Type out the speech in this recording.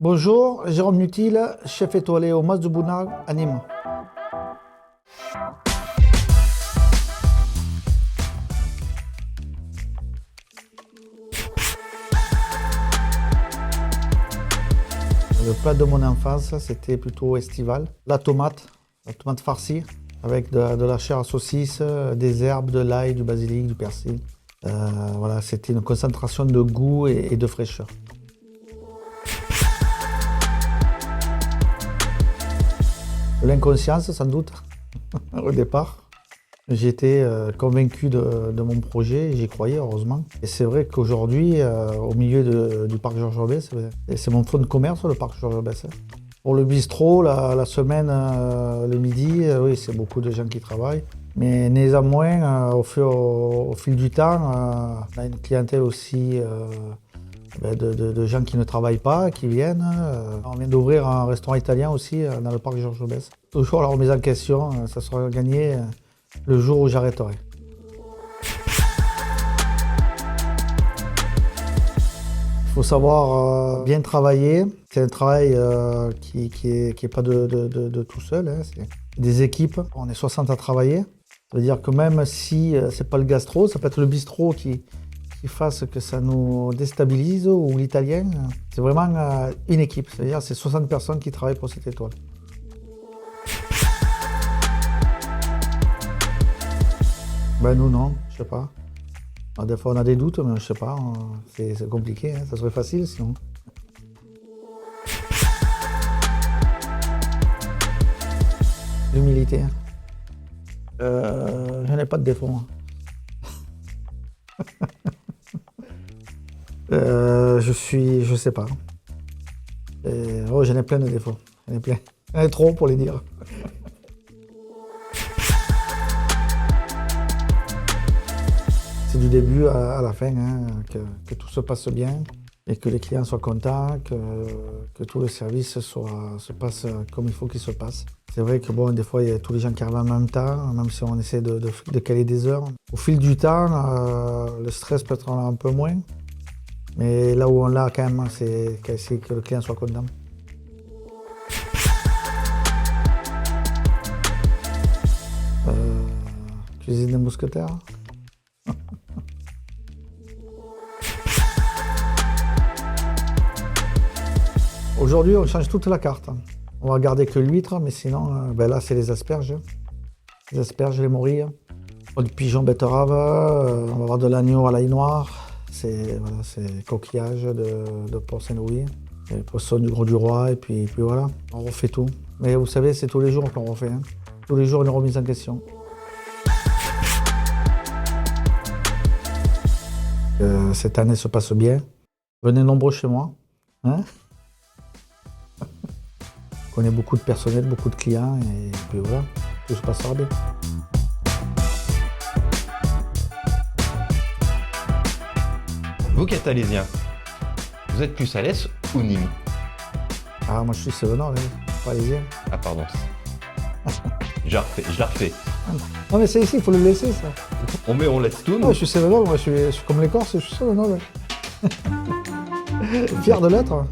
Bonjour, Jérôme Nutil, chef étoilé au Mas de Bounag à Nîmes. Le plat de mon enfance, c'était plutôt estival. La tomate farcie, avec de la chair à saucisse, des herbes, de l'ail, du basilic, du persil. Voilà, c'était une concentration de goût et de fraîcheur. L'inconscience, sans doute, au départ. J'étais convaincu de mon projet, j'y croyais heureusement. Et c'est vrai qu'aujourd'hui, au milieu du parc Georges Besse, c'est mon fonds de commerce, le parc Georges Besse. Pour le bistrot, la semaine, le midi, oui, c'est beaucoup de gens qui travaillent. Mais néanmoins, au fil du temps, on a une clientèle aussi de gens qui ne travaillent pas, qui viennent. On vient d'ouvrir un restaurant italien aussi dans le parc Georges Besse. Toujours la remise en question, ça sera gagné le jour où j'arrêterai. Il faut savoir bien travailler. C'est un travail qui est pas de tout seul. Hein. C'est des équipes. On est 60 à travailler. Ça veut dire que même si c'est pas le gastro, ça peut être le bistrot qui fasse que ça nous déstabilise ou l'italien. C'est vraiment une équipe. C'est-à-dire c'est 60 personnes qui travaillent pour cette étoile. Ben nous non, je sais pas. Alors, des fois on a des doutes, mais je sais pas, c'est compliqué, hein. Ça serait facile sinon. L'humilité. Je n'ai pas de défaut. Je sais pas. J'en ai plein de défauts. J'en ai plein. J'en ai trop pour les dire. C'est du début à la fin, hein, que tout se passe bien et que les clients soient contents, que tout le service se passe comme il faut qu'il se passe. C'est vrai que bon, des fois, il y a tous les gens qui arrivent en même temps, même si on essaie de caler des heures. Au fil du temps, le stress peut être un peu moins, mais là où on l'a quand même, c'est que le client soit content. Cuisine des mousquetaires. Aujourd'hui, on change toute la carte. On va garder que l'huître, mais sinon, là, c'est les asperges. Les asperges, les morilles. Du pigeon betterave, on va avoir de l'agneau à l'ail noir. C'est coquillage de porc Saint-Louis. Et poisson du Gros du Roi, et puis voilà. On refait tout. Mais vous savez, c'est tous les jours qu'on refait. Hein. Tous les jours, une remise en question. Cette année se passe bien. Venez nombreux chez moi. Hein? Je connais beaucoup de personnel, beaucoup de clients, et puis voilà, tout se passera bien. Vous Catalysien, vous êtes plus à l'Est ou Nîmes? Ah, moi je suis Cévenol, parisien. Ah pardon. Je la refais. Non mais c'est ici, il faut le laisser ça. On laisse tout, Ouais, nous. je suis Cévenol, moi je suis comme les Corses, je suis Cévenol. Fier de l'être.